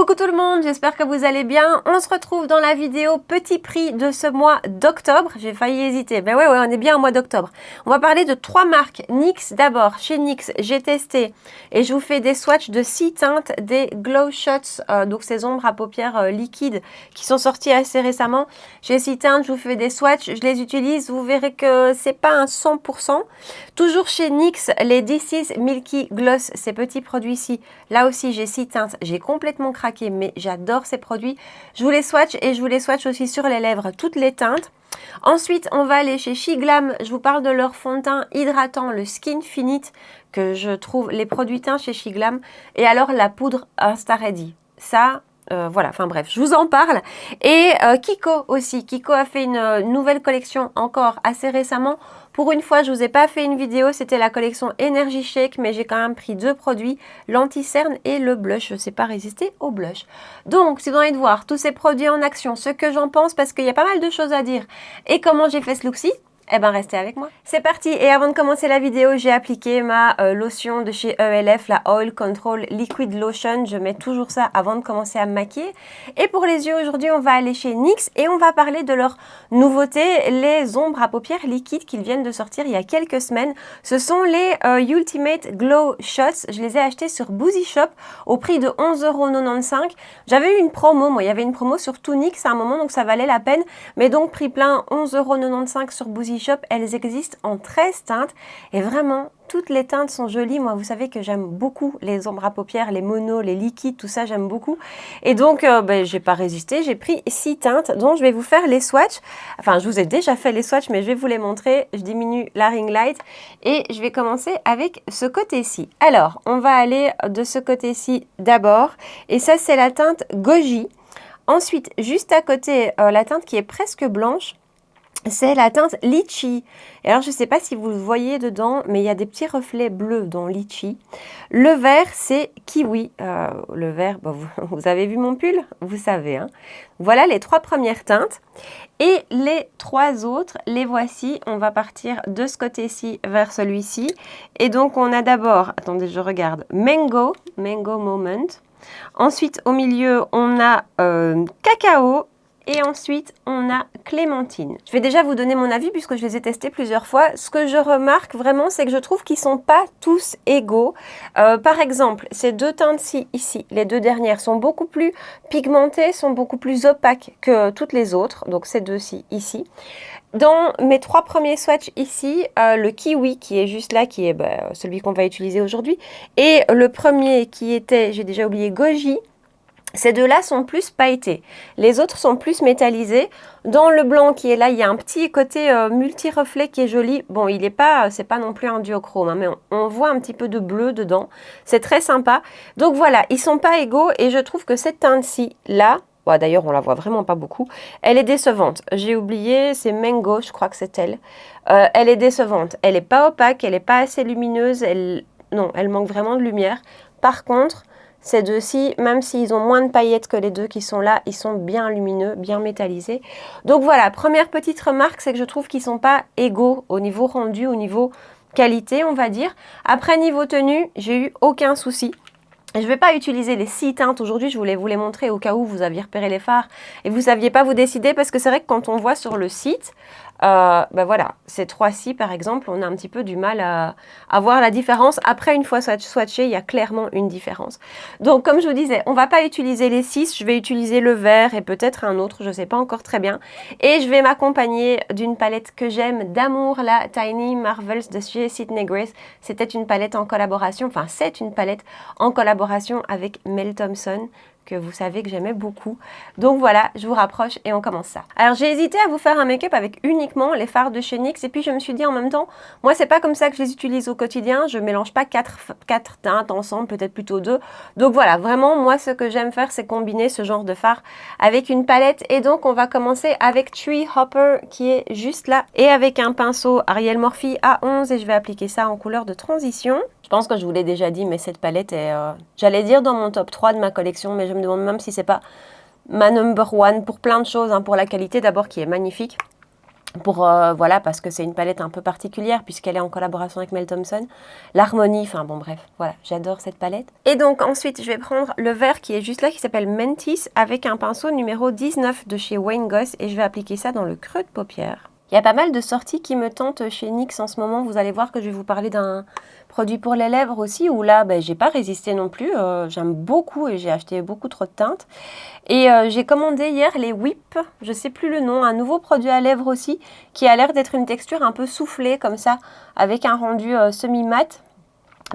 Coucou tout le monde, j'espère que vous allez bien. On se retrouve dans la vidéo petit prix de ce mois d'octobre. J'ai failli hésiter. Ben ouais, on est bien au mois d'octobre. On va parler de 3 marques. NYX d'abord. Chez NYX, j'ai testé et je vous fais des swatchs de 6 teintes des Glow Shots, donc ces ombres à paupières liquides qui sont sorties assez récemment. J'ai 6 teintes, je vous fais des swatchs, je les utilise. Vous verrez que c'est pas un 100%. Toujours chez NYX, les This Is Milky Gloss, ces petits produits-ci. Là aussi, j'ai 6 teintes. J'ai complètement craqué, mais j'adore ces produits. Je vous les swatch et je vous les swatch aussi sur les lèvres, toutes les teintes. Ensuite, on va aller chez Shiglam. Je vous parle de leur fond de teint hydratant, le Skin Finite, que je trouve les produits teints chez Shiglam. Et alors, la poudre Insta Ready. Ça... voilà, enfin bref, je vous en parle. Et Kiko aussi. Kiko a fait une nouvelle collection encore assez récemment. Pour une fois, je ne vous ai pas fait une vidéo, c'était la collection Energy Shake, mais j'ai quand même pris 2 produits, l'anti-cerne et le blush. Je ne sais pas résister au blush. Donc, si vous avez envie de voir tous ces produits en action, ce que j'en pense, parce qu'il y a pas mal de choses à dire, et comment j'ai fait ce look-ci, eh ben restez avec moi. C'est parti, et avant de commencer la vidéo, j'ai appliqué ma lotion de chez ELF, la Oil Control Liquid Lotion. Je mets toujours ça avant de commencer à me maquiller. Et pour les yeux, aujourd'hui, on va aller chez NYX et on va parler de leur nouveauté, les ombres à paupières liquides qu'ils viennent de sortir il y a quelques semaines. Ce sont les Ultimate Glow Shots. Je les ai achetés sur Boozy Shop au prix de 11,95 €. J'avais eu une promo, moi, il y avait une promo sur tout NYX à un moment, donc ça valait la peine. Mais donc, prix plein, 11,95 € sur Boozy Shop. Elles existent en 13 teintes et vraiment toutes les teintes sont jolies. Moi, vous savez que j'aime beaucoup les ombres à paupières, les monos, les liquides, tout ça j'aime beaucoup. Et donc j'ai pas résisté, j'ai pris 6 teintes dont je vais vous faire les swatchs. Enfin, je vous ai déjà fait les swatchs, mais je vais vous les montrer. Je diminue la ring light et je vais commencer avec ce côté-ci. Alors, on va aller de ce côté-ci d'abord et ça c'est la teinte Goji. Ensuite, juste à côté, la teinte qui est presque blanche, c'est la teinte Litchi. Et alors, je ne sais pas si vous le voyez dedans, mais il y a des petits reflets bleus dans Litchi. Le vert, c'est Kiwi. Le vert, bah, vous avez vu mon pull? Vous savez. Hein. Voilà les 3 premières teintes. Et les 3 autres, les voici. On va partir de ce côté-ci vers celui-ci. Et donc, on a d'abord, attendez, je regarde, Mango Moment. Ensuite, au milieu, on a Cacao. Et ensuite, on a Clémentine. Je vais déjà vous donner mon avis puisque je les ai testés plusieurs fois. Ce que je remarque vraiment, c'est que je trouve qu'ils ne sont pas tous égaux. Par exemple, ces 2 teintes-ci, ici, les 2 dernières, sont beaucoup plus pigmentées, sont beaucoup plus opaques que toutes les autres. Donc, ces 2-ci, ici. Dans mes 3 premiers swatchs ici, le Kiwi qui est juste là, qui est celui qu'on va utiliser aujourd'hui, et le premier qui était, j'ai déjà oublié, Goji. Ces 2-là sont plus pailletés. Les autres sont plus métallisés. Dans le blanc qui est là, il y a un petit côté multi-reflet qui est joli. Bon, il est pas, c'est pas non plus un duochrome, hein, mais on voit un petit peu de bleu dedans. C'est très sympa. Donc voilà, ils sont pas égaux et je trouve que cette teinte-ci, là, bon, d'ailleurs, on la voit vraiment pas beaucoup, elle est décevante. J'ai oublié, c'est Mango, je crois que c'est elle. Elle est décevante. Elle est pas opaque, elle est pas assez lumineuse. Non, elle manque vraiment de lumière. Par contre, ces 2-ci, même s'ils ont moins de paillettes que les 2 qui sont là, ils sont bien lumineux, bien métallisés. Donc voilà, première petite remarque, c'est que je trouve qu'ils ne sont pas égaux au niveau rendu, au niveau qualité, on va dire. Après, niveau tenue, j'ai eu aucun souci. Je ne vais pas utiliser les 6 teintes aujourd'hui, je voulais vous les montrer au cas où vous aviez repéré les fards et vous ne saviez pas vous décider parce que c'est vrai que quand on voit sur le site, voilà, ces 3-ci par exemple, on a un petit peu du mal à voir la différence. Après, une fois swatché, il y a clairement une différence. Donc, comme je vous disais, on ne va pas utiliser les 6, je vais utiliser le vert et peut-être un autre, je ne sais pas encore très bien. Et je vais m'accompagner d'une palette que j'aime d'amour, la Tiny Marvels de chez Sydney Grace. C'était une palette en collaboration, enfin c'est une palette en collaboration avec Mel Thompson, que vous savez que j'aimais beaucoup. Donc voilà, je vous rapproche et on commence ça. Alors j'ai hésité à vous faire un make-up avec uniquement les fards de chez NYX et puis je me suis dit en même temps, moi c'est pas comme ça que je les utilise au quotidien, je mélange pas 4 teintes ensemble, peut-être plutôt 2. Donc voilà, vraiment moi ce que j'aime faire c'est combiner ce genre de fard avec une palette et donc on va commencer avec Tree Hopper qui est juste là et avec un pinceau Ariel Morphe A11 et je vais appliquer ça en couleur de transition. Je pense que je vous l'ai déjà dit, mais cette palette est, j'allais dire dans mon top 3 de ma collection, mais je me demande même si c'est pas ma number 1 pour plein de choses, hein, pour la qualité d'abord qui est magnifique. Voilà, parce que c'est une palette un peu particulière puisqu'elle est en collaboration avec Mel Thompson. L'harmonie, enfin bon bref, voilà, j'adore cette palette. Et donc ensuite, je vais prendre le vert qui est juste là, qui s'appelle Mantis, avec un pinceau numéro 19 de chez Wayne Goss, et je vais appliquer ça dans le creux de paupière. Il y a pas mal de sorties qui me tentent chez NYX en ce moment. Vous allez voir que je vais vous parler d'un produit pour les lèvres aussi, où là, j'ai pas résisté non plus. J'aime beaucoup et j'ai acheté beaucoup trop de teintes. Et j'ai commandé hier les Whip, je sais plus le nom, un nouveau produit à lèvres aussi, qui a l'air d'être une texture un peu soufflée comme ça, avec un rendu semi-mat.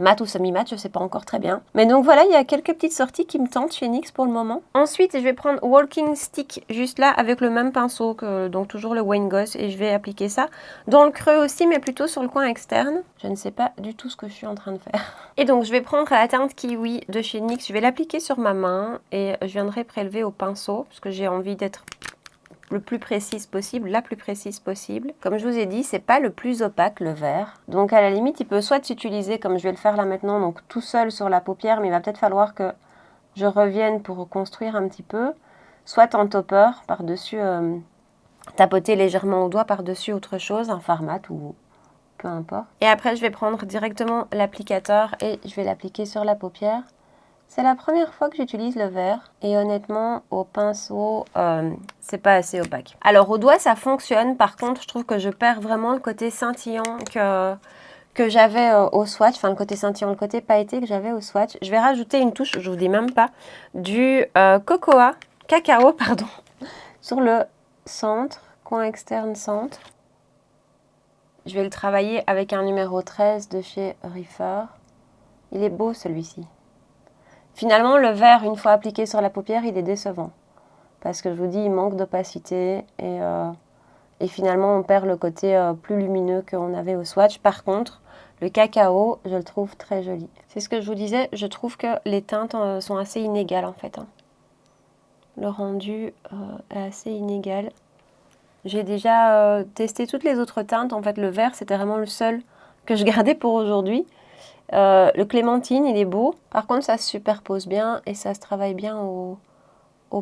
Mat ou semi-mat, je ne sais pas encore très bien. Mais donc voilà, il y a quelques petites sorties qui me tentent chez NYX pour le moment. Ensuite, je vais prendre Walking Stick, juste là, avec le même pinceau, donc toujours le Wayne Goss, et je vais appliquer ça dans le creux aussi, mais plutôt sur le coin externe. Je ne sais pas du tout ce que je suis en train de faire. Et donc, je vais prendre la teinte Kiwi de chez NYX, je vais l'appliquer sur ma main, et je viendrai prélever au pinceau, parce que j'ai envie d'être le plus précise possible, la plus précise possible. Comme je vous ai dit, c'est pas le plus opaque, le vert. Donc à la limite, il peut soit s'utiliser, comme je vais le faire là maintenant, donc tout seul sur la paupière, mais il va peut-être falloir que je revienne pour reconstruire un petit peu, soit en topper, par-dessus, tapoter légèrement au doigt par-dessus autre chose, un fard mat ou peu importe. Et après, je vais prendre directement l'applicateur et je vais l'appliquer sur la paupière. C'est la première fois que j'utilise le vert et honnêtement au pinceau c'est pas assez opaque. Alors au doigt ça fonctionne, par contre je trouve que je perds vraiment le côté scintillant que j'avais au swatch, enfin le côté scintillant, le côté pailleté que j'avais au swatch. Je vais rajouter une touche, je vous dis même pas, du cacao pardon, sur le centre, coin externe centre. Je vais le travailler avec un numéro 13 de chez Reefer. Il est beau celui-ci. Finalement, le vert, une fois appliqué sur la paupière, il est décevant. Parce que je vous dis, il manque d'opacité et finalement, on perd le côté plus lumineux qu'on avait au swatch. Par contre, le cacao, je le trouve très joli. C'est ce que je vous disais, je trouve que les teintes sont assez inégales en fait. Le rendu est assez inégal. J'ai déjà testé toutes les autres teintes. En fait, le vert, c'était vraiment le seul que je gardais pour aujourd'hui. Le clémentine, il est beau. Par contre, ça se superpose bien et ça se travaille bien au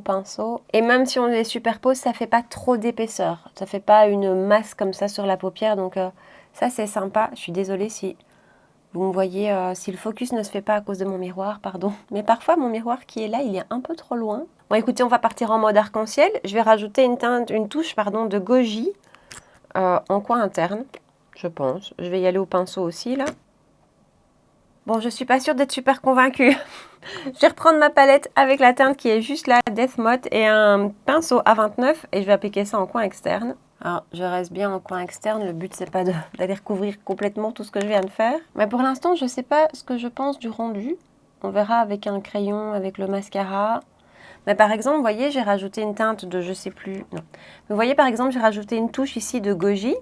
pinceau. Et même si on les superpose, ça fait pas trop d'épaisseur. Ça fait pas une masse comme ça sur la paupière. Donc ça, c'est sympa. Je suis désolée si vous me voyez, si le focus ne se fait pas à cause de mon miroir, pardon. Mais parfois, mon miroir qui est là, il est un peu trop loin. Bon, écoutez, on va partir en mode arc-en-ciel. Je vais rajouter une touche de goji en coin interne, je pense. Je vais y aller au pinceau aussi, là. Bon, je suis pas sûre d'être super convaincue. Je vais reprendre ma palette avec la teinte qui est juste là, Death Motte, et un pinceau A29, et je vais appliquer ça en coin externe. Alors, je reste bien en coin externe, le but c'est pas d'aller recouvrir complètement tout ce que je viens de faire. Mais pour l'instant, je sais pas ce que je pense du rendu. On verra avec un crayon, avec le mascara. Mais par exemple, vous voyez, j'ai rajouté une teinte de je sais plus, non. Vous voyez par exemple, j'ai rajouté une touche ici de goji.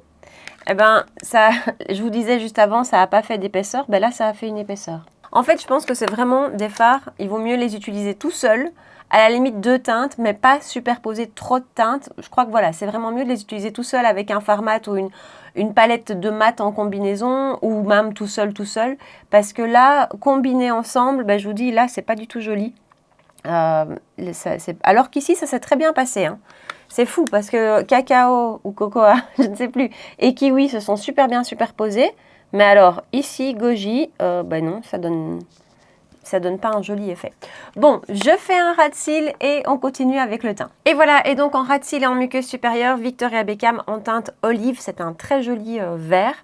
Eh ben, ça, je vous disais juste avant, ça n'a pas fait d'épaisseur. Ben là, ça a fait une épaisseur. En fait, je pense que c'est vraiment des fards. Il vaut mieux les utiliser tout seuls. À la limite, 2 teintes, mais pas superposer trop de teintes. Je crois que voilà, c'est vraiment mieux de les utiliser tout seul avec un fard mat ou une palette de mat en combinaison ou même tout seul. Parce que là, combinés ensemble, ben, je vous dis, là, c'est pas du tout joli. Alors qu'ici, ça s'est très bien passé. Hein. C'est fou parce que cacao ou cocoa, je ne sais plus, et kiwi se sont super bien superposés. Mais alors ici, goji, ben non, ça donne pas un joli effet. Bon, je fais un ras de cils et on continue avec le teint. Et voilà, et donc en ras de cils et en muqueuse supérieure, Victoria Beckham en teinte olive. C'est un très joli vert.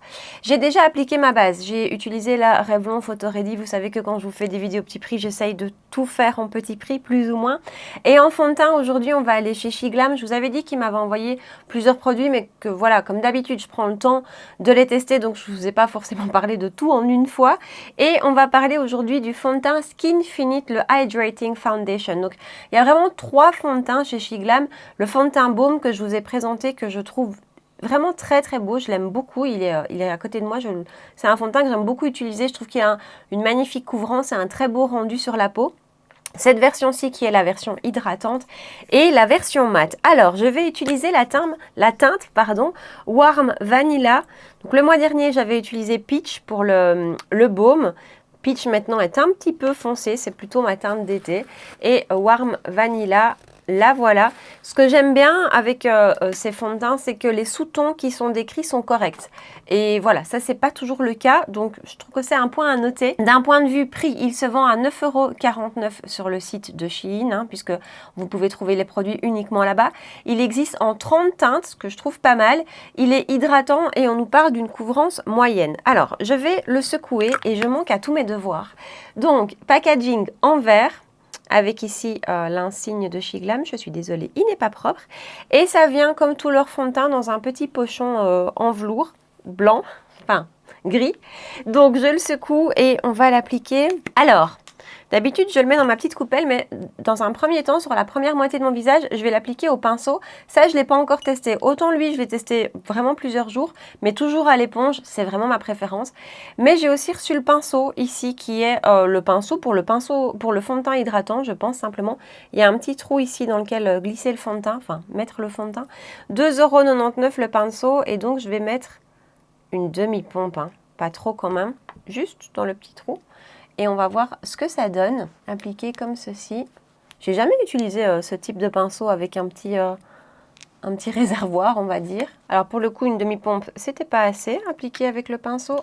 J'ai déjà appliqué ma base. J'ai utilisé la Revlon Photo Ready. Vous savez que quand je vous fais des vidéos petit prix, j'essaye de tout faire en petit prix, plus ou moins. Et en fond de teint, aujourd'hui, on va aller chez Shiglam. Je vous avais dit qu'il m'avait envoyé plusieurs produits, mais que voilà, comme d'habitude, je prends le temps de les tester. Donc, je ne vous ai pas forcément parlé de tout en une fois. Et on va parler aujourd'hui du fond de teint Skinfinite, le Hydrating Foundation. Donc, il y a vraiment 3 fonds de teint chez Shiglam. Le fond de teint Baume que je vous ai présenté, que je trouve vraiment très très beau, je l'aime beaucoup, il est à côté de moi, c'est un fond de teint que j'aime beaucoup utiliser, je trouve qu'il a une magnifique couvrance et un très beau rendu sur la peau. Cette version-ci qui est la version hydratante et la version mat. Alors, je vais utiliser la teinte Warm Vanilla. Donc, le mois dernier, j'avais utilisé Peach pour le baume. Peach maintenant est un petit peu foncé, c'est plutôt ma teinte d'été. Et Warm Vanilla, la voilà. Ce que j'aime bien avec ces fonds de teint, c'est que les sous-tons qui sont décrits sont corrects. Et voilà, ça, c'est pas toujours le cas. Donc, je trouve que c'est un point à noter. D'un point de vue prix, il se vend à 9,49 € sur le site de Shein, hein, puisque vous pouvez trouver les produits uniquement là-bas. Il existe en 30 teintes, ce que je trouve pas mal. Il est hydratant et on nous parle d'une couvrance moyenne. Alors, je vais le secouer et je manque à tous mes devoirs. Donc, packaging en verre, avec ici l'insigne de Shiglam. Je suis désolée, il n'est pas propre. Et ça vient, comme tout leur fond de teint, dans un petit pochon en velours blanc, enfin gris. Donc, je le secoue et on va l'appliquer. Alors, d'habitude, je le mets dans ma petite coupelle, mais dans un premier temps, sur la première moitié de mon visage, je vais l'appliquer au pinceau. Ça, je ne l'ai pas encore testé. Autant lui, je l'ai testé vraiment plusieurs jours, mais toujours à l'éponge, c'est vraiment ma préférence. Mais j'ai aussi reçu le pinceau ici, qui est le pinceau pour le fond de teint hydratant, je pense simplement. Il y a un petit trou ici dans lequel glisser le fond de teint, enfin mettre le fond de teint. 2,99 € le pinceau, et donc je vais mettre une demi-pompe, hein. Pas trop quand même, juste dans le petit trou. Et on va voir ce que ça donne, appliqué comme ceci. J'ai jamais utilisé ce type de pinceau avec un petit réservoir, on va dire. Alors pour le coup, une demi-pompe, c'était pas assez, appliqué avec le pinceau.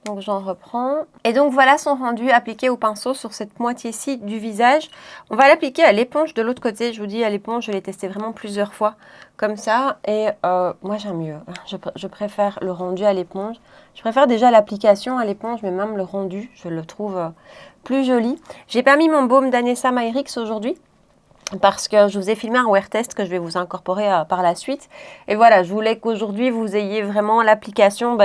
Donc j'en reprends. Et donc voilà son rendu appliqué au pinceau sur cette moitié-ci du visage. On va l'appliquer à l'éponge de l'autre côté. Je vous dis, à l'éponge, je l'ai testé vraiment plusieurs fois comme ça. Et moi, j'aime mieux. Je préfère le rendu à l'éponge. Je préfère déjà l'application à l'éponge, mais même le rendu, je le trouve plus joli. J'ai pas mis mon baume d'Anessa Myrix aujourd'hui, parce que je vous ai filmé un wear test que je vais vous incorporer par la suite. Et voilà, je voulais qu'aujourd'hui, vous ayez vraiment l'application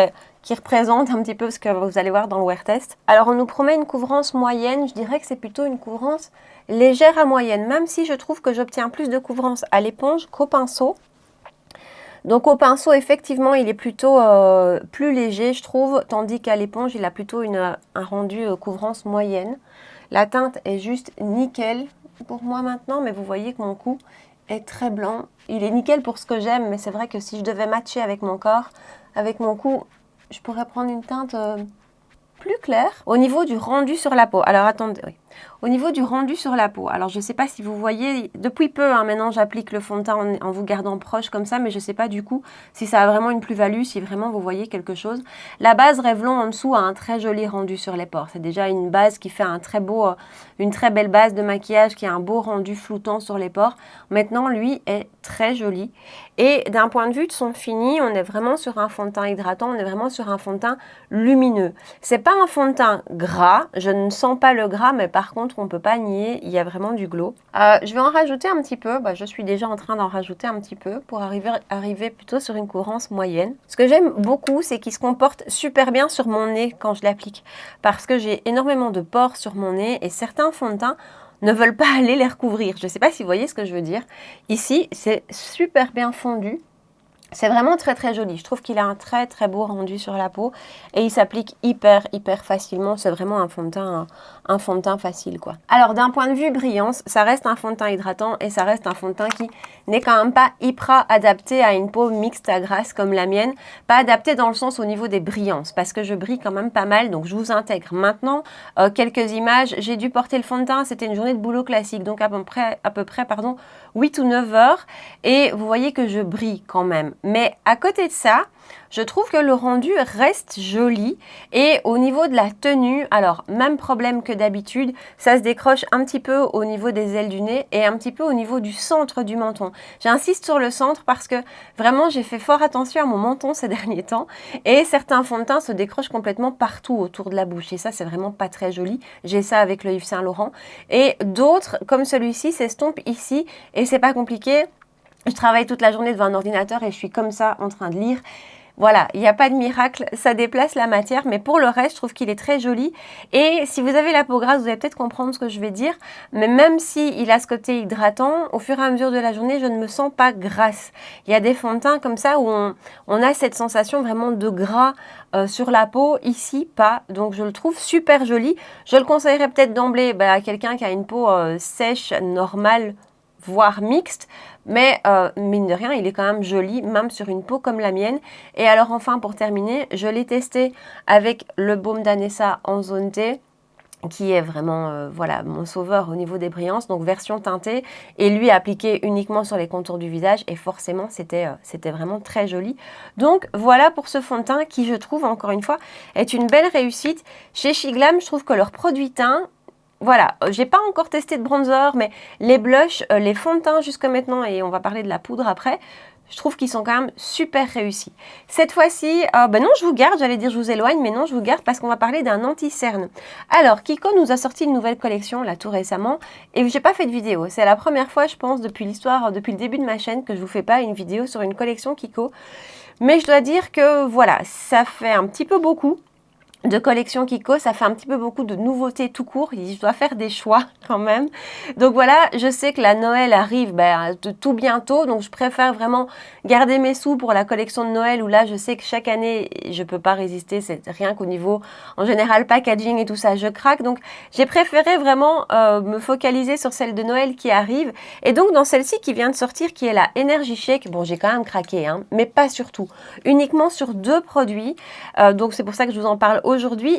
qui représente un petit peu ce que vous allez voir dans le wear test. Alors, on nous promet une couvrance moyenne. Je dirais que c'est plutôt une couvrance légère à moyenne, même si je trouve que j'obtiens plus de couvrance à l'éponge qu'au pinceau. Donc, au pinceau, effectivement, il est plutôt plus léger, je trouve, tandis qu'à l'éponge, il a plutôt un rendu couvrance moyenne. La teinte est juste nickel pour moi maintenant, mais vous voyez que mon cou est très blanc. Il est nickel pour ce que j'aime, mais c'est vrai que si je devais matcher avec mon corps, avec mon cou, je pourrais prendre une teinte plus claire. Au niveau du rendu sur la peau, alors attendez, oui. Au niveau du rendu sur la peau, alors je ne sais pas si vous voyez, depuis peu, hein, maintenant j'applique le fond de teint en vous gardant proche comme ça, mais je ne sais pas du coup si ça a vraiment une plus-value, si vraiment vous voyez quelque chose. La base Revlon en dessous a un très joli rendu sur les pores. C'est déjà une base qui fait une très belle base de maquillage, qui a un beau rendu floutant sur les pores. Maintenant, lui est très joli. Et d'un point de vue de son fini, on est vraiment sur un fond de teint hydratant, on est vraiment sur un fond de teint lumineux. C'est pas un fond de teint gras, je ne sens pas le gras, mais par contre, on ne peut pas nier, il y a vraiment du glow. Je vais en rajouter un petit peu, je suis déjà en train d'en rajouter un petit peu pour arriver plutôt sur une couvrance moyenne. Ce que j'aime beaucoup, c'est qu'il se comporte super bien sur mon nez quand je l'applique, parce que j'ai énormément de pores sur mon nez et certains fonds de teint ne veulent pas aller les recouvrir. Je ne sais pas si vous voyez ce que je veux dire. Ici, c'est super bien fondu. C'est vraiment très très joli. Je trouve qu'il a un très très beau rendu sur la peau et il s'applique hyper facilement. C'est vraiment un fond de teint facile quoi. Alors d'un point de vue brillance, ça reste un fond de teint hydratant et ça reste un fond de teint qui n'est quand même pas hyper adapté à une peau mixte à grasse comme la mienne. Pas adapté dans le sens au niveau des brillances parce que je brille quand même pas mal, donc je vous intègre. Maintenant, quelques images. J'ai dû porter le fond de teint, c'était une journée de boulot classique, donc à peu près 8 ou 9 heures et vous voyez que je brille quand même. Mais à côté de ça, je trouve que le rendu reste joli et au niveau de la tenue, alors même problème que d'habitude, ça se décroche un petit peu au niveau des ailes du nez et un petit peu au niveau du centre du menton. J'insiste sur le centre parce que vraiment j'ai fait fort attention à mon menton ces derniers temps et certains fonds de teint se décrochent complètement partout autour de la bouche et ça c'est vraiment pas très joli. J'ai ça avec le Yves Saint Laurent et d'autres comme celui-ci s'estompent ici et c'est pas compliqué. Je travaille toute la journée devant un ordinateur et je suis comme ça en train de lire. Voilà, il n'y a pas de miracle, ça déplace la matière, mais pour le reste, je trouve qu'il est très joli. Et si vous avez la peau grasse, vous allez peut-être comprendre ce que je vais dire, mais même s'il a ce côté hydratant, au fur et à mesure de la journée, je ne me sens pas grasse. Il y a des fonds de teint comme ça où on a cette sensation vraiment de gras sur la peau, ici pas. Donc je le trouve super joli. Je le conseillerais peut-être d'emblée à quelqu'un qui a une peau sèche, normale, voire mixte, mais mine de rien, il est quand même joli, même sur une peau comme la mienne. Et alors enfin, pour terminer, je l'ai testé avec le baume d'Anessa en zone T. qui est vraiment voilà, mon sauveur au niveau des brillances, donc version teintée, et lui appliqué uniquement sur les contours du visage, et forcément c'était vraiment très joli. Donc voilà pour ce fond de teint qui, je trouve, encore une fois, est une belle réussite. Chez Shiglam, je trouve que leur produit teint, voilà, j'ai pas encore testé de bronzer, mais les blushs, les fonds de teint jusque maintenant, et on va parler de la poudre après, je trouve qu'ils sont quand même super réussis. Cette fois-ci, non, je vous garde, j'allais dire je vous éloigne, mais non, je vous garde parce qu'on va parler d'un anti-cerne. Alors, Kiko nous a sorti une nouvelle collection, là, tout récemment, et j'ai pas fait de vidéo. C'est la première fois, je pense, depuis le début de ma chaîne, que je vous fais pas une vidéo sur une collection Kiko. Mais je dois dire que, voilà, ça fait un petit peu beaucoup de collection Kiko, ça fait un petit peu beaucoup de nouveautés tout court, je dois faire des choix quand même. Donc voilà, je sais que la Noël arrive tout bientôt, donc je préfère vraiment garder mes sous pour la collection de Noël où là je sais que chaque année je peux pas résister, c'est rien qu'au niveau en général packaging et tout ça, je craque. Donc j'ai préféré vraiment me focaliser sur celle de Noël qui arrive, et donc dans celle-ci qui vient de sortir, qui est la Energy Shake, bon j'ai quand même craqué, hein, mais pas sur tout, uniquement sur 2 produits, donc c'est pour ça que je vous en parle aujourd'hui.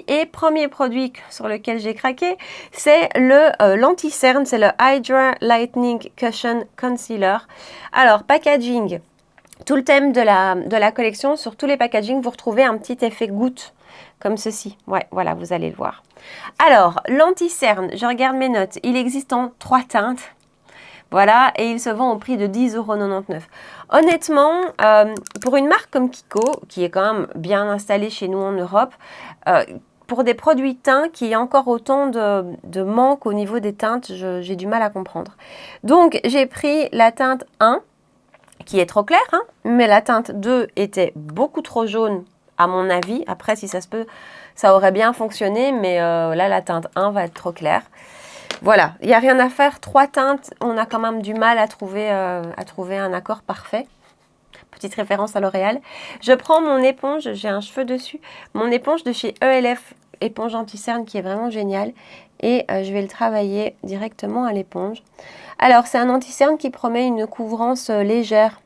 Et premier produit sur lequel j'ai craqué, c'est l'anti-cerne, c'est le Hydra Lightning Cushion Concealer. Alors, packaging, tout le thème de la collection, sur tous les packagings, vous retrouvez un petit effet goutte, comme ceci. Ouais, voilà, vous allez le voir. Alors, l'anti-cerne, je regarde mes notes, il existe en 3 teintes. Voilà, et il se vend au prix de 10,99 €. Honnêtement, pour une marque comme Kiko, qui est quand même bien installée chez nous en Europe, pour des produits teints qui y a encore autant de manque au niveau des teintes, j'ai du mal à comprendre. Donc, j'ai pris la teinte 1, qui est trop claire, hein, mais la teinte 2 était beaucoup trop jaune, à mon avis. Après, si ça se peut, ça aurait bien fonctionné, mais là, la teinte 1 va être trop claire. Voilà, il n'y a rien à faire, 3 teintes, on a quand même du mal à trouver un accord parfait. Petite référence à L'Oréal. Je prends mon éponge, j'ai un cheveu dessus, mon éponge de chez ELF, éponge anti-cerne qui est vraiment géniale. Et je vais le travailler directement à l'éponge. Alors, c'est un anti-cerne qui promet une couvrance légère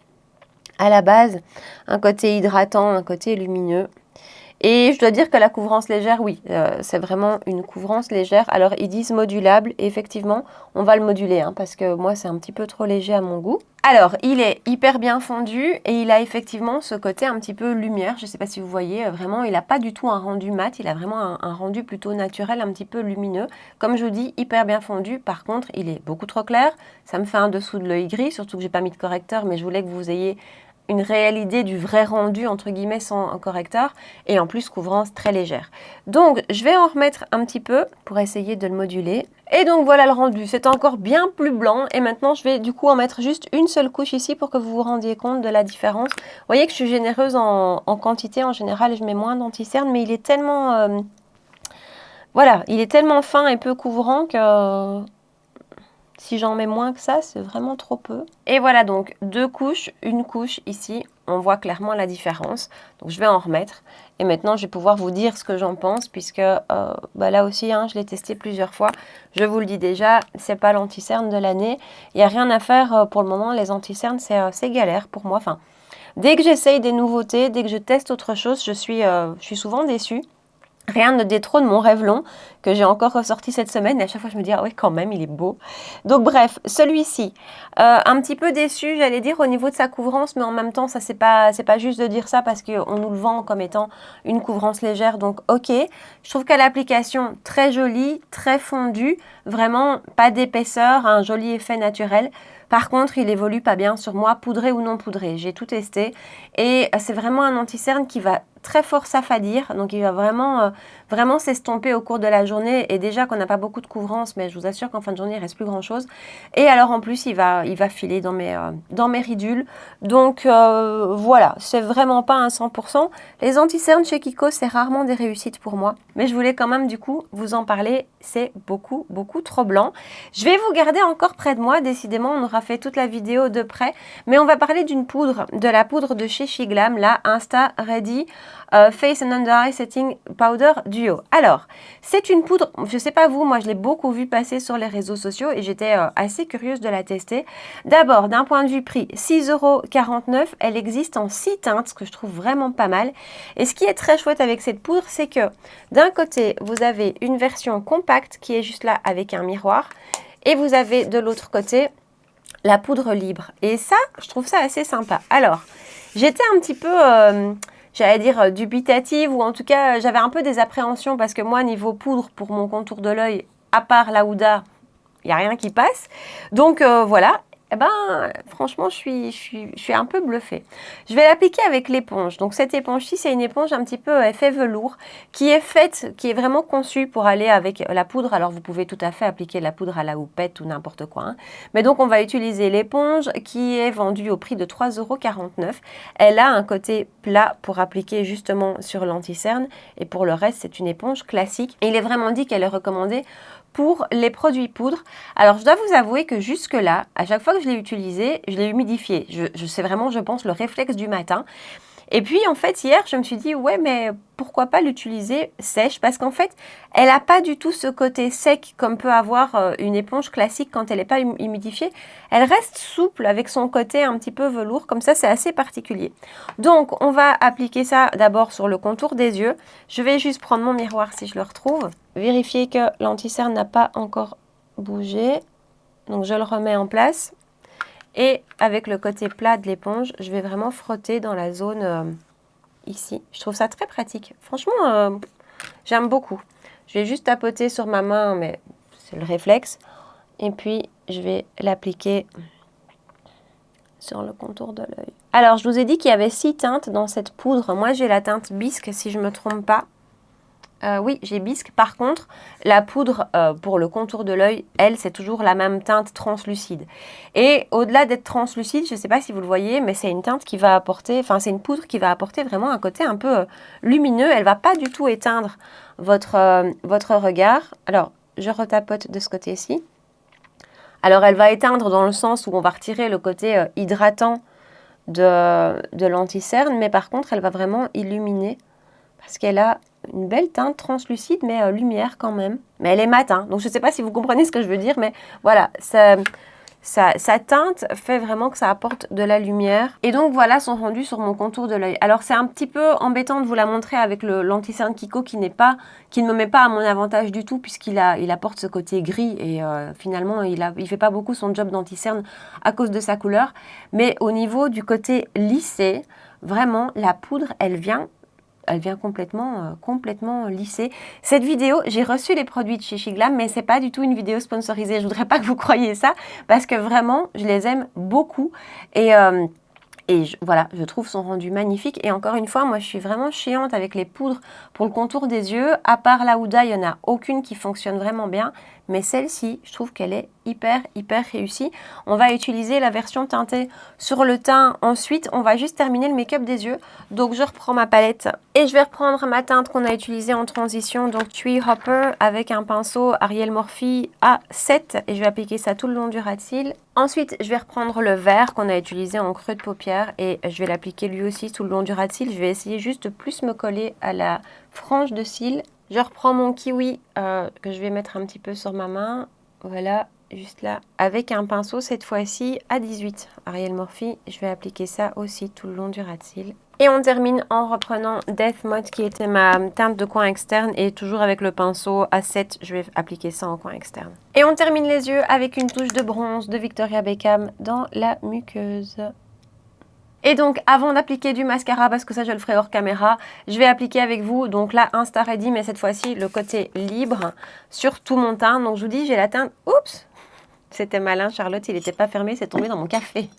à la base, un côté hydratant, un côté lumineux. Et je dois dire que la couvrance légère, oui, c'est vraiment une couvrance légère. Alors, ils disent modulable, et effectivement, on va le moduler, hein, parce que moi, c'est un petit peu trop léger à mon goût. Alors, il est hyper bien fondu, et il a effectivement ce côté un petit peu lumière. Je ne sais pas si vous voyez, vraiment, il n'a pas du tout un rendu mat, il a vraiment un rendu plutôt naturel, un petit peu lumineux. Comme je vous dis, hyper bien fondu. Par contre, il est beaucoup trop clair. Ça me fait un dessous de l'œil gris, surtout que j'ai pas mis de correcteur, mais je voulais que vous ayez une réelle idée du vrai rendu, entre guillemets, sans un correcteur, et en plus couvrance très légère. Donc, je vais en remettre un petit peu pour essayer de le moduler. Et donc, voilà le rendu. C'est encore bien plus blanc, et maintenant, je vais du coup en mettre juste une seule couche ici pour que vous vous rendiez compte de la différence. Vous voyez que je suis généreuse en quantité, en général, je mets moins d'anti-cerne, mais il est tellement... voilà, il est tellement fin et peu couvrant que... si j'en mets moins que ça, c'est vraiment trop peu. Et voilà donc 2 couches, une couche ici. On voit clairement la différence. Donc je vais en remettre. Et maintenant, je vais pouvoir vous dire ce que j'en pense. Puisque là aussi, hein, je l'ai testé plusieurs fois. Je vous le dis déjà, c'est pas l'anti-cerne de l'année. Il n'y a rien à faire pour le moment. Les anti-cernes, c'est galère pour moi. Enfin, dès que j'essaye des nouveautés, dès que je teste autre chose, je suis souvent déçue. Rien ne détrône mon Revlon que j'ai encore ressorti cette semaine, et à chaque fois je me dis ah oui quand même il est beau. Donc bref, celui-ci, un petit peu déçu j'allais dire au niveau de sa couvrance, mais en même temps ça c'est pas juste de dire ça parce qu'on nous le vend comme étant une couvrance légère, donc ok. Je trouve qu'à l'application très jolie, très fondue, vraiment pas d'épaisseur, un joli effet naturel. Par contre, il évolue pas bien sur moi, poudré ou non poudré. J'ai tout testé et c'est vraiment un anti-cerne qui va très fort s'affadir, donc il va vraiment s'estomper au cours de la journée, et déjà qu'on n'a pas beaucoup de couvrance, mais je vous assure qu'en fin de journée il reste plus grand chose, et alors en plus il va filer dans mes ridules, donc voilà, c'est vraiment pas un 100%. Les anti-cernes chez Kiko, c'est rarement des réussites pour moi, mais je voulais quand même du coup vous en parler, c'est beaucoup trop blanc. Je vais vous garder encore près de moi, décidément on aura fait toute la vidéo de près, mais on va parler d'une poudre, de la poudre de chez Shiglam, la Insta Ready. Face and Under Eye Setting Powder Duo. Alors, c'est une poudre, je ne sais pas vous, moi je l'ai beaucoup vu passer sur les réseaux sociaux et j'étais assez curieuse de la tester. D'abord, d'un point de vue prix, 6,49 €, elle existe en 6 teintes, ce que je trouve vraiment pas mal. Et ce qui est très chouette avec cette poudre, c'est que d'un côté, vous avez une version compacte qui est juste là avec un miroir et vous avez de l'autre côté la poudre libre. Et ça, je trouve ça assez sympa. Alors, j'étais un petit peu, j'allais dire, dubitative, ou en tout cas, j'avais un peu des appréhensions parce que moi, niveau poudre, pour mon contour de l'œil, à part la Huda, il n'y a rien qui passe. Donc, voilà. Eh ben, franchement, je suis un peu bluffée. Je vais l'appliquer avec l'éponge. Donc, cette éponge-ci, c'est une éponge un petit peu effet velours qui est faite, qui est vraiment conçue pour aller avec la poudre. Alors, vous pouvez tout à fait appliquer la poudre à la houppette ou n'importe quoi, hein. Mais donc, on va utiliser l'éponge qui est vendue au prix de 3,49 €. Elle a un côté plat pour appliquer justement sur l'anti-cerne. Et pour le reste, c'est une éponge classique. Et il est vraiment dit qu'elle est recommandée pour les produits poudre. Alors, je dois vous avouer que jusque-là, à chaque fois que je l'ai utilisé, je l'ai humidifié. C'est vraiment, je pense, le réflexe du matin. Et puis, en fait, hier, je me suis dit, ouais, mais pourquoi pas l'utiliser sèche? Parce qu'en fait, elle n'a pas du tout ce côté sec comme peut avoir une éponge classique quand elle n'est pas humidifiée. Elle reste souple avec son côté un petit peu velours. Comme ça, c'est assez particulier. Donc, on va appliquer ça d'abord sur le contour des yeux. Je vais juste prendre mon miroir si je le retrouve. Vérifier que l'anti-cerne n'a pas encore bougé. Donc, je le remets en place. Et avec le côté plat de l'éponge, je vais vraiment frotter dans la zone ici. Je trouve ça très pratique. Franchement, j'aime beaucoup. Je vais juste tapoter sur ma main, mais c'est le réflexe. Et puis, je vais l'appliquer sur le contour de l'œil. Alors, je vous ai dit qu'il y avait 6 teintes dans cette poudre. Moi, j'ai la teinte bisque, si je ne me trompe pas. Oui, j'ai bisque. Par contre, la poudre pour le contour de l'œil, elle, c'est toujours la même teinte translucide. Et au-delà d'être translucide, je ne sais pas si vous le voyez, mais c'est une teinte qui va apporter, enfin, c'est une poudre qui va apporter vraiment un côté un peu lumineux. Elle ne va pas du tout éteindre votre regard. Alors, je retapote de ce côté-ci. Alors, elle va éteindre dans le sens où on va retirer le côté hydratant de l'anti-cerne, mais par contre, elle va vraiment illuminer parce qu'elle a une belle teinte translucide, mais lumière quand même. Mais elle est mate, hein. Donc je ne sais pas si vous comprenez ce que je veux dire, mais voilà, sa teinte fait vraiment que ça apporte de la lumière. Et donc voilà son rendu sur mon contour de l'œil. Alors c'est un petit peu embêtant de vous la montrer avec l'anti-cerne Kiko qui ne me met pas à mon avantage du tout, puisqu'il apporte ce côté gris et finalement il fait pas beaucoup son job d'anti-cerne à cause de sa couleur. Mais au niveau du côté lissé, vraiment la poudre elle vient complètement lissée. Cette vidéo, j'ai reçu les produits de chez Shiglam, mais c'est pas du tout une vidéo sponsorisée. Je voudrais pas que vous croyiez ça, parce que vraiment, je les aime beaucoup. Voilà, je trouve son rendu magnifique. Et encore une fois, moi, je suis vraiment chiante avec les poudres pour le contour des yeux. À part la Huda, il n'y en a aucune qui fonctionne vraiment bien. Mais celle-ci, je trouve qu'elle est hyper réussie. On va utiliser la version teintée sur le teint. Ensuite, on va juste terminer le make-up des yeux. Donc, je reprends ma palette et je vais reprendre ma teinte qu'on a utilisée en transition. Donc, Tree Hopper avec un pinceau Ariel Morphe A7. Et je vais appliquer ça tout le long du ras de cils. Ensuite, je vais reprendre le vert qu'on a utilisé en creux de paupière et je vais l'appliquer lui aussi tout le long du ras de cils. Je vais essayer juste de plus me coller à la frange de cils. Je reprends mon kiwi que je vais mettre un petit peu sur ma main. Voilà, juste là. Avec un pinceau, cette fois-ci, à 18. Ariel Morphe, je vais appliquer ça aussi tout le long du ras de cils. Et on termine en reprenant Death Mode qui était ma teinte de coin externe. Et toujours avec le pinceau A7, je vais appliquer ça en coin externe. Et on termine les yeux avec une touche de bronze de Victoria Beckham dans la muqueuse. Et donc, avant d'appliquer du mascara, parce que ça, je le ferai hors caméra, je vais appliquer avec vous, donc là, Insta Ready, mais cette fois-ci, le côté libre sur tout mon teint. Donc, je vous dis, j'ai la teinte... Oups! C'était malin, Charlotte, il n'était pas fermé, c'est tombé dans mon café.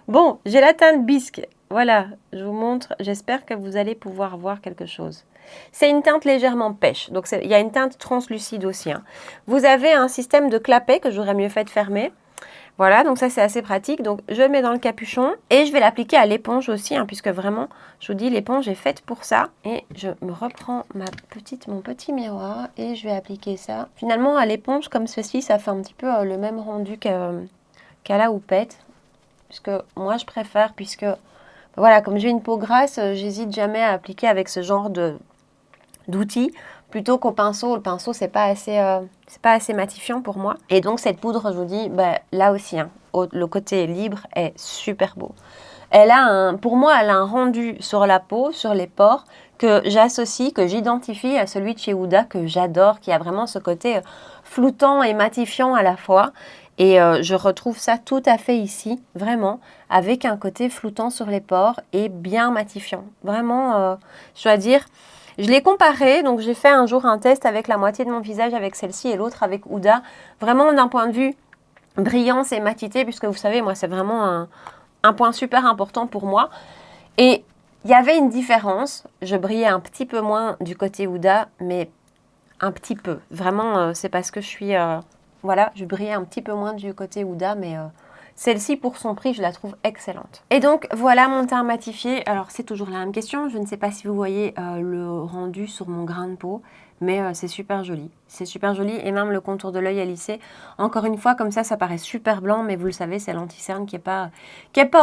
Bon, j'ai la teinte bisque. Voilà, je vous montre. J'espère que vous allez pouvoir voir quelque chose. C'est une teinte légèrement pêche. Donc, il y a une teinte translucide aussi, hein. Vous avez un système de clapet que j'aurais mieux fait de fermer. Voilà, donc ça c'est assez pratique. Donc je le mets dans le capuchon et je vais l'appliquer à l'éponge aussi, hein, puisque vraiment, je vous dis, l'éponge est faite pour ça. Et je me reprends mon petit miroir et je vais appliquer ça. Finalement, à l'éponge comme ceci, ça fait un petit peu le même rendu qu'à la houppette. Puisque moi je préfère, puisque Voilà, comme j'ai une peau grasse, j'hésite jamais à appliquer avec ce genre d'outils plutôt qu'au pinceau. Le pinceau, c'est pas assez matifiant pour moi. Et donc, cette poudre, je vous dis, bah, là aussi, hein, le côté libre est super beau. Pour moi, elle a un rendu sur la peau, sur les pores, que j'associe, que j'identifie à celui de chez Huda, que j'adore, qui a vraiment ce côté floutant et matifiant à la fois. Et je retrouve ça tout à fait ici, vraiment, avec un côté floutant sur les pores et bien matifiant. Vraiment, je dois dire, je l'ai comparé, donc j'ai fait un jour un test avec la moitié de mon visage avec celle-ci et l'autre avec Huda. Vraiment d'un point de vue brillance et matité, puisque vous savez, moi, c'est vraiment un point super important pour moi. Et il y avait une différence. Je brillais un petit peu moins du côté Huda, mais un petit peu. Vraiment, c'est parce que je suis... voilà, je brillais un petit peu moins du côté Huda, mais celle-ci, pour son prix, je la trouve excellente. Et donc, voilà mon teint matifié. Alors, c'est toujours la même question. Je ne sais pas si vous voyez le rendu sur mon grain de peau, mais c'est super joli. C'est super joli et même le contour de l'œil est lissé. Encore une fois, comme ça paraît super blanc, mais vous le savez, c'est l'anti-cerne qui est pas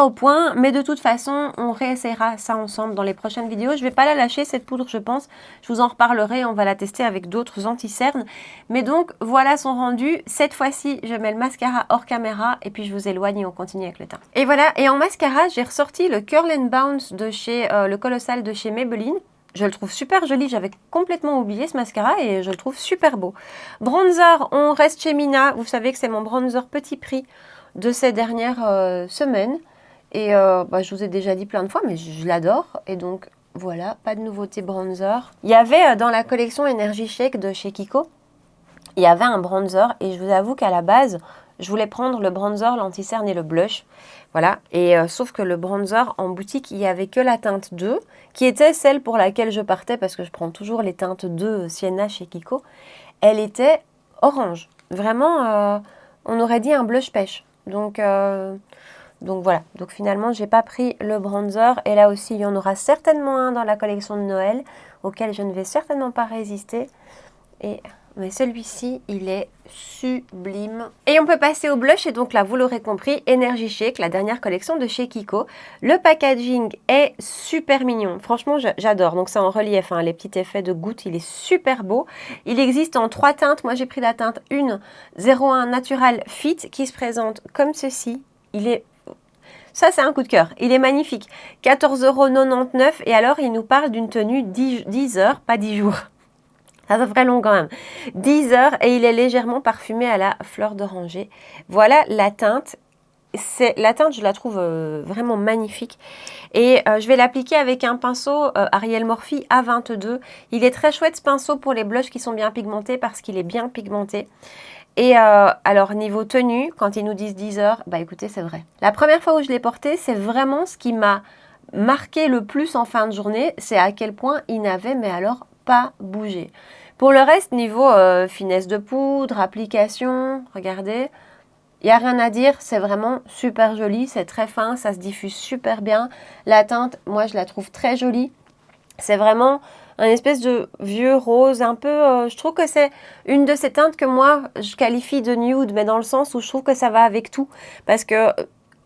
au point. Mais de toute façon, on réessayera ça ensemble dans les prochaines vidéos. Je vais pas la lâcher, cette poudre, je pense. Je vous en reparlerai, on va la tester avec d'autres anti-cernes. Mais donc, voilà son rendu. Cette fois-ci, je mets le mascara hors caméra et puis je vous éloigne et on continue avec le teint. Et voilà, et en mascara, j'ai ressorti le Curl and Bounce de chez le Colossal de chez Maybelline. Je le trouve super joli, j'avais complètement oublié ce mascara et je le trouve super beau. Bronzer, on reste chez Mina. Vous savez que c'est mon bronzer petit prix de ces dernières semaines. Et je vous ai déjà dit plein de fois, mais je l'adore. Et donc, voilà, pas de nouveauté bronzer. Il y avait dans la collection Energy Shake de chez Kiko, il y avait un bronzer. Et je vous avoue qu'à la base, je voulais prendre le bronzer, l'anti-cerne et le blush. Voilà, et sauf que le bronzer, en boutique, il n'y avait que la teinte 2, qui était celle pour laquelle je partais, parce que je prends toujours les teintes 2 Sienna chez Kiko. Elle était orange. Vraiment, on aurait dit un blush pêche. Donc voilà, donc finalement, j'ai pas pris le bronzer. Et là aussi, il y en aura certainement un dans la collection de Noël, auquel je ne vais certainement pas résister. Mais celui-ci, il est sublime. Et on peut passer au blush. Et donc là, vous l'aurez compris, Energy Shake, la dernière collection de chez Kiko. Le packaging est super mignon. Franchement, j'adore. Donc c'est en relief, hein, les petits effets de gouttes, il est super beau. Il existe en 3 teintes. Moi, j'ai pris la teinte 01 Natural Fit qui se présente comme ceci. Ça, c'est un coup de cœur. Il est magnifique. 14,99 € et alors, il nous parle d'une tenue 10 heures, pas 10 jours. Ça ferait long quand même. 10 heures et il est légèrement parfumé à la fleur d'oranger. Voilà la teinte. La teinte, je la trouve vraiment magnifique. Et je vais l'appliquer avec un pinceau Ariel Morphe A22. Il est très chouette ce pinceau pour les blushs qui sont bien pigmentés parce qu'il est bien pigmenté. Et alors, niveau tenue, quand ils nous disent 10 heures, bah écoutez, c'est vrai. La première fois où je l'ai porté, c'est vraiment ce qui m'a marqué le plus en fin de journée. C'est à quel point il n'avait, mais alors, pas bougé. Pour le reste, niveau finesse de poudre, application, regardez, il n'y a rien à dire. C'est vraiment super joli, c'est très fin, ça se diffuse super bien. La teinte, moi, je la trouve très jolie. C'est vraiment un espèce de vieux rose, un peu... je trouve que c'est une de ces teintes que moi, je qualifie de nude, mais dans le sens où je trouve que ça va avec tout. Parce que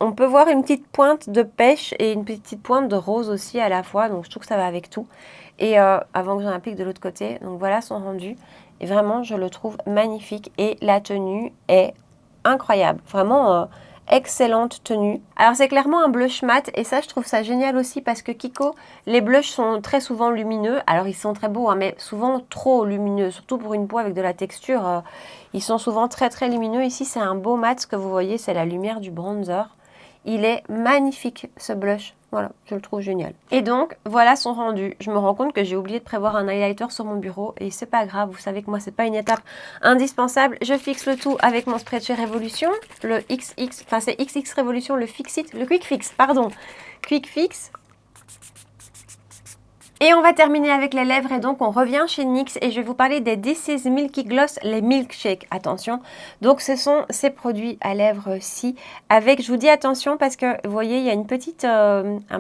on peut voir une petite pointe de pêche et une petite pointe de rose aussi à la fois. Donc, je trouve que ça va avec tout. Et avant que j'en applique de l'autre côté. Donc, voilà son rendu. Et vraiment, je le trouve magnifique. Et la tenue est incroyable. Vraiment... excellente tenue. Alors c'est clairement un blush mat et ça je trouve ça génial aussi parce que Kiko, les blushs sont très souvent lumineux. Alors ils sont très beaux hein, mais souvent trop lumineux, surtout pour une peau avec de la texture. Ils sont souvent très très lumineux. Ici c'est un beau mat, ce que vous voyez c'est la lumière du bronzer. Il est magnifique ce blush. Voilà, je le trouve génial. Et donc, voilà son rendu. Je me rends compte que j'ai oublié de prévoir un highlighter sur mon bureau et c'est pas grave. Vous savez que moi, c'est pas une étape indispensable. Je fixe le tout avec mon spray de chez Révolution, le XX, enfin c'est XX Révolution, le Quick Fix, pardon. Quick Fix. Et on va terminer avec les lèvres et donc on revient chez NYX et je vais vous parler des This is Milky Gloss, les milkshakes. Attention, donc ce sont ces produits à lèvres-ci avec, je vous dis attention parce que vous voyez, il y a un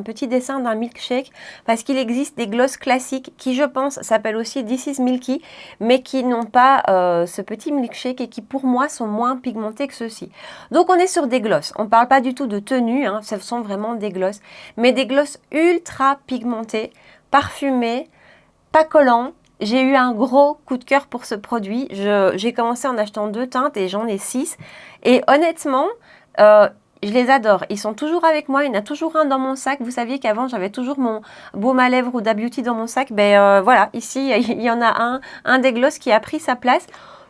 petit dessin d'un milkshake parce qu'il existe des gloss classiques qui, je pense, s'appellent aussi This is Milky, mais qui n'ont pas ce petit milkshake et qui, pour moi, sont moins pigmentés que ceux-ci. Donc on est sur des gloss. On ne parle pas du tout de tenue, hein, ce sont vraiment des gloss, mais des gloss ultra pigmentés, parfumé, pas collant. J'ai eu un gros coup de cœur pour ce produit. J'ai commencé en achetant 2 teintes et j'en ai 6. Et honnêtement, je les adore. Ils sont toujours avec moi. Il y en a toujours un dans mon sac. Vous saviez qu'avant, j'avais toujours mon baume à lèvres Huda Beauty dans mon sac. Ben voilà, ici, il y en a un des gloss qui a pris sa place.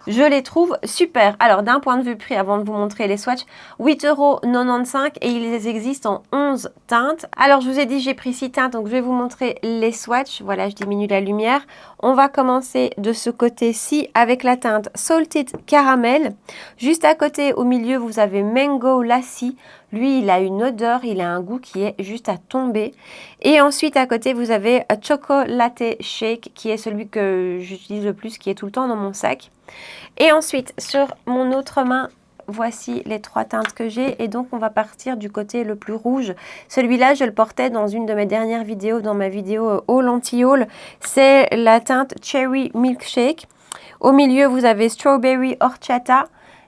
Je les trouve super. Alors, d'un point de vue prix, avant de vous montrer les swatchs, 8,95 € et ils existent en 11 teintes. Alors, je vous ai dit, j'ai pris 6 teintes, donc je vais vous montrer les swatchs. Voilà, je diminue la lumière. On va commencer de ce côté-ci avec la teinte Salted Caramel. Juste à côté, au milieu, vous avez Mango Lassi. Lui, il a une odeur, il a un goût qui est juste à tomber. Et ensuite, à côté, vous avez Choco Latte Shake, qui est celui que j'utilise le plus, qui est tout le temps dans mon sac. Et ensuite, sur mon autre main, voici les 3 teintes que j'ai. Et donc, on va partir du côté le plus rouge. Celui-là, je le portais dans une de mes dernières vidéos, dans ma vidéo Haul Anti-Haul. C'est la teinte Cherry Milkshake. Au milieu, vous avez Strawberry Horchata.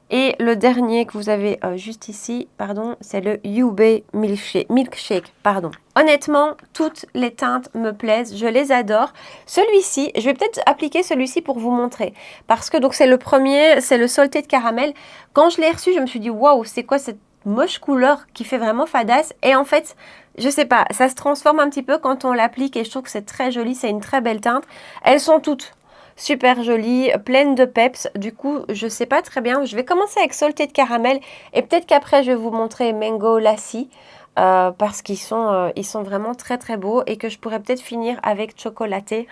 Et le dernier que vous avez juste ici, pardon, c'est le Ube Milkshake, pardon. Honnêtement, toutes les teintes me plaisent, je les adore. Celui-ci, je vais peut-être appliquer celui-ci pour vous montrer. Parce que donc c'est le premier, c'est le Salted Caramel. Quand je l'ai reçu, je me suis dit, waouh, c'est quoi cette moche couleur qui fait vraiment fadasse. Et en fait, je sais pas, ça se transforme un petit peu quand on l'applique et je trouve que c'est très joli, c'est une très belle teinte. Elles sont toutes super jolie, pleine de peps. Du coup, je sais pas très bien. Je vais commencer avec Salted Caramel et peut-être qu'après, je vais vous montrer Mango Lassi parce qu'ils sont vraiment très très beaux et que je pourrais peut-être finir avec Chocolaté.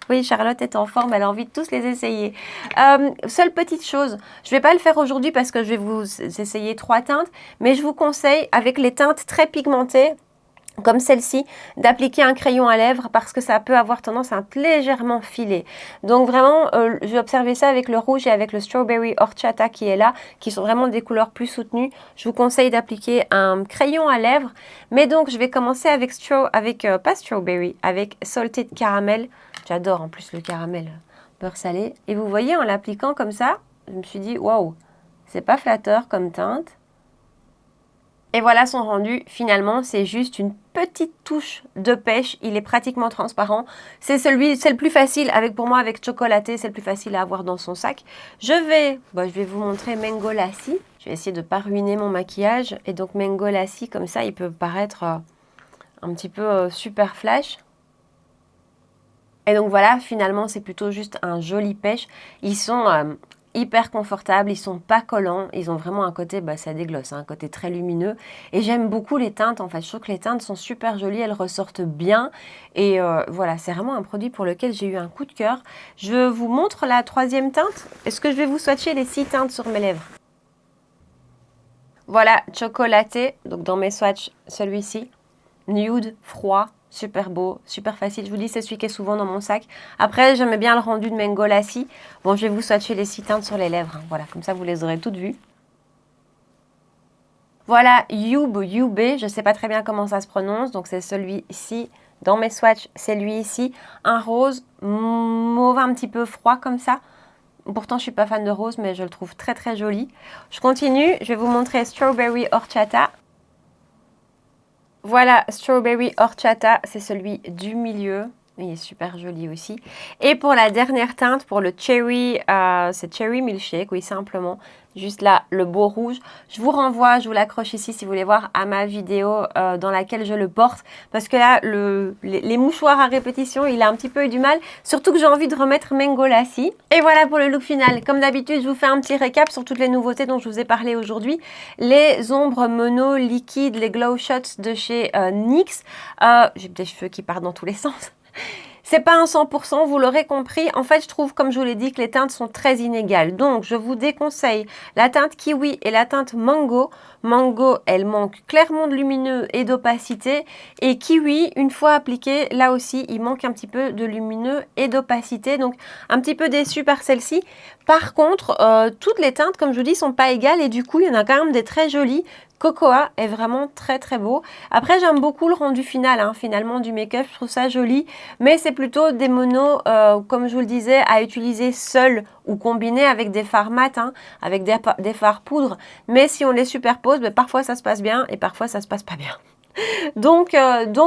Oui, Charlotte est en forme, elle a envie de tous les essayer. Seule petite chose, je ne vais pas le faire aujourd'hui parce que je vais vous essayer 3 teintes, mais je vous conseille, avec les teintes très pigmentées, comme celle-ci, d'appliquer un crayon à lèvres parce que ça peut avoir tendance à être légèrement filé. Donc vraiment, j'ai observé ça avec le rouge et avec le Strawberry Horchata qui est là, qui sont vraiment des couleurs plus soutenues. Je vous conseille d'appliquer un crayon à lèvres. Mais donc, je vais commencer avec, pas Strawberry, avec Salted Caramel. J'adore en plus le caramel beurre salé. Et vous voyez, en l'appliquant comme ça, je me suis dit, waouh, c'est pas flatteur comme teinte. Et voilà son rendu, finalement, c'est juste une petite touche de pêche, il est pratiquement transparent. C'est le plus facile, pour moi avec Chocolaté, c'est le plus facile à avoir dans son sac. Je vais vous montrer Mango Lassi. Je vais essayer de ne pas ruiner mon maquillage. Et donc Mango Lassi, comme ça, il peut paraître un petit peu super flash. Et donc voilà, finalement, c'est plutôt juste un joli pêche. Ils sont hyper confortables, ils sont pas collants, ils ont vraiment un côté, ça déglosse, un côté très lumineux. Et j'aime beaucoup les teintes, en fait, je trouve que les teintes sont super jolies, elles ressortent bien. Et voilà, c'est vraiment un produit pour lequel j'ai eu un coup de cœur. Je vous montre la 3e teinte. Est-ce que je vais vous swatcher les 6 teintes sur mes lèvres? Voilà, Chocolaté, donc dans mes swatchs, celui-ci, nude, froid, super beau, super facile. Je vous dis, c'est celui qui est souvent dans mon sac. Après, j'aimais bien le rendu de Mango Lassi. Bon, je vais vous swatcher les 6 teintes sur les lèvres. Hein. Voilà, comme ça, vous les aurez toutes vues. Voilà, Ube, je ne sais pas très bien comment ça se prononce. Donc, c'est celui-ci. Dans mes swatchs, c'est lui ici. Un rose mauve un petit peu froid comme ça. Pourtant, je ne suis pas fan de rose, mais je le trouve très, très joli. Je continue. Je vais vous montrer Strawberry Horchata. Voilà, Strawberry Horchata, c'est celui du milieu. Il est super joli aussi. Et pour la dernière teinte, pour le Cherry, c'est Cherry Milkshake, oui, simplement. Juste là, le beau rouge. Je vous renvoie, je vous l'accroche ici si vous voulez voir, à ma vidéo dans laquelle je le porte. Parce que là, les mouchoirs à répétition, il a un petit peu eu du mal. Surtout que j'ai envie de remettre Mango Lassi. Et voilà pour le look final. Comme d'habitude, je vous fais un petit récap sur toutes les nouveautés dont je vous ai parlé aujourd'hui. Les ombres mono liquides, les Glow Shots de chez NYX. J'ai des cheveux qui partent dans tous les sens. C'est pas un 100%, vous l'aurez compris. En fait, je trouve, comme je vous l'ai dit, que les teintes sont très inégales. Donc, je vous déconseille la teinte kiwi et la teinte mango. Mango, elle manque clairement de lumineux et d'opacité. Et kiwi, une fois appliquée, là aussi, il manque un petit peu de lumineux et d'opacité. Donc, un petit peu déçue par celle-ci. Par contre, toutes les teintes, comme je vous dis, sont pas égales. Et du coup, il y en a quand même des très jolies. Cocoa est vraiment très très beau. Après, j'aime beaucoup le rendu final, hein, finalement, du make-up. Je trouve ça joli. Mais c'est plutôt des monos, comme je vous le disais, à utiliser seuls ou combinés avec des fards mat, hein, avec des fards poudre. Mais si on les superpose, ben, parfois ça se passe bien et parfois ça se passe pas bien. Donc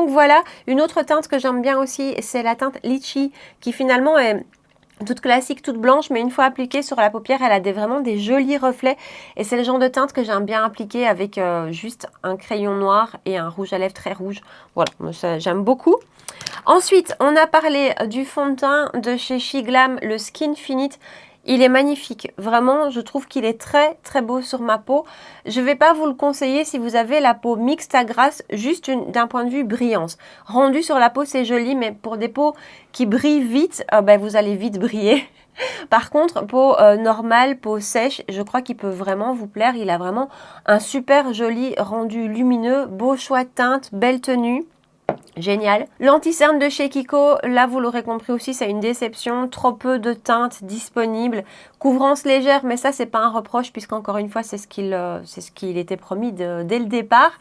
voilà. Une autre teinte que j'aime bien aussi, c'est la teinte Litchi, qui finalement est toute classique, toute blanche, mais une fois appliquée sur la paupière, elle a vraiment des jolis reflets. Et c'est le genre de teinte que j'aime bien appliquer avec juste un crayon noir et un rouge à lèvres très rouge. Voilà, j'aime beaucoup. Ensuite, on a parlé du fond de teint de chez Shiglam, le Skin Finite. Il est magnifique, vraiment, je trouve qu'il est très très beau sur ma peau. Je ne vais pas vous le conseiller si vous avez la peau mixte à grasse, juste d'un point de vue brillance. Rendu sur la peau, c'est joli, mais pour des peaux qui brillent vite, ben, vous allez vite briller. Par contre, peau normale, peau sèche, je crois qu'il peut vraiment vous plaire. Il a vraiment un super joli rendu lumineux, beau choix de teinte, belle tenue. Génial. L'anti-cerne de chez Kiko, là vous l'aurez compris aussi, c'est une déception. Trop peu de teintes disponibles. Couvrance légère, mais ça c'est pas un reproche puisqu'encore une fois c'est ce qu'il était promis dès le départ.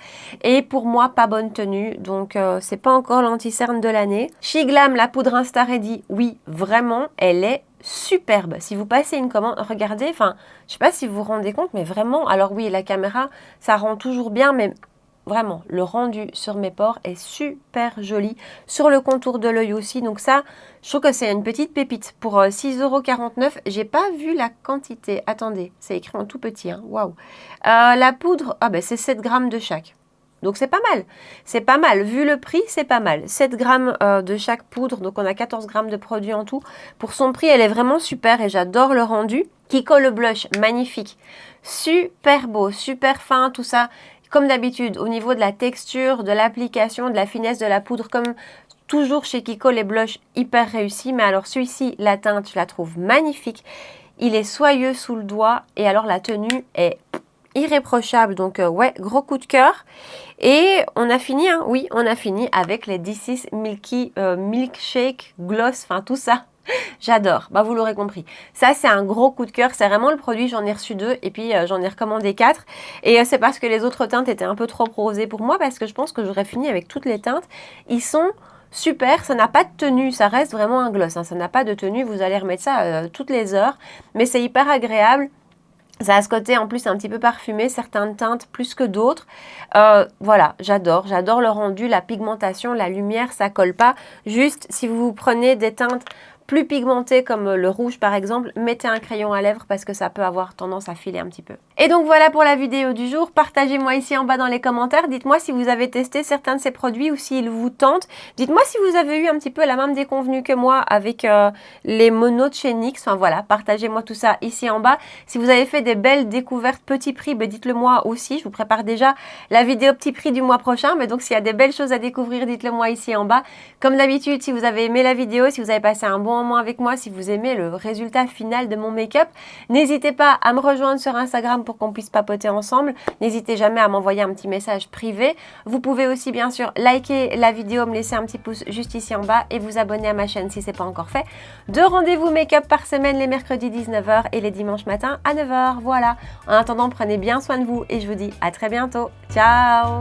Et pour moi, pas bonne tenue. Donc c'est pas encore l'anti-cerne de l'année. Shiglam, la poudre Insta Ready, oui, vraiment, elle est superbe. Si vous passez une commande, regardez, enfin, je sais pas si vous vous rendez compte, mais vraiment, alors oui, la caméra, ça rend toujours bien, mais vraiment, le rendu sur mes pores est super joli. Sur le contour de l'œil aussi. Donc ça, je trouve que c'est une petite pépite. Pour 6,49 €, j'ai pas vu la quantité. Attendez, c'est écrit en tout petit. Hein. Waouh. La poudre, ah ben c'est 7 grammes de chaque. Donc c'est pas mal. C'est pas mal. Vu le prix, c'est pas mal. 7 grammes de chaque poudre. Donc on a 14 grammes de produit en tout. Pour son prix, elle est vraiment super et j'adore le rendu. Kiko le blush, magnifique. Super beau, super fin, tout ça. Comme d'habitude, au niveau de la texture, de l'application, de la finesse de la poudre, comme toujours chez Kiko, les blushs hyper réussis. Mais alors celui-ci, la teinte, je la trouve magnifique. Il est soyeux sous le doigt et alors la tenue est irréprochable. Donc ouais, gros coup de cœur. Et on a fini, hein, oui, on a fini avec les This is Milky Milkshake Gloss, enfin tout ça. J'adore, bah vous l'aurez compris. Ça c'est un gros coup de cœur, c'est vraiment le produit, j'en ai reçu 2 et puis j'en ai recommandé 4. Et c'est parce que les autres teintes étaient un peu trop rosées pour moi parce que je pense que j'aurais fini avec toutes les teintes. Ils sont super, ça n'a pas de tenue, ça reste vraiment un gloss, hein, ça n'a pas de tenue, vous allez remettre ça toutes les heures. Mais c'est hyper agréable. Ça a ce côté en plus un petit peu parfumé, certaines teintes plus que d'autres. Voilà, j'adore le rendu, la pigmentation, la lumière, ça colle pas. Juste si vous prenez des teintes plus pigmentées comme le rouge par exemple, mettez un crayon à lèvres parce que ça peut avoir tendance à filer un petit peu. Et donc voilà pour la vidéo du jour. Partagez-moi ici en bas dans les commentaires. Dites-moi si vous avez testé certains de ces produits ou s'ils vous tentent. Dites-moi si vous avez eu un petit peu la même déconvenue que moi avec les monos de chez NYX. Enfin voilà, partagez-moi tout ça ici en bas. Si vous avez fait des belles découvertes petit prix, ben dites-le moi aussi. Je vous prépare déjà la vidéo petit prix du mois prochain. Mais donc s'il y a des belles choses à découvrir, dites-le moi ici en bas. Comme d'habitude, si vous avez aimé la vidéo, si vous avez passé un bon moment avec moi, si vous aimez le résultat final de mon make-up, n'hésitez pas à me rejoindre sur Instagram pour qu'on puisse papoter ensemble. N'hésitez jamais à m'envoyer un petit message privé. Vous pouvez aussi bien sûr liker la vidéo, me laisser un petit pouce juste ici en bas et vous abonner à ma chaîne si ce n'est pas encore fait. 2 rendez-vous make-up par semaine les mercredis 19 h et les dimanches matin à 9 h. Voilà. En attendant, prenez bien soin de vous et je vous dis à très bientôt. Ciao!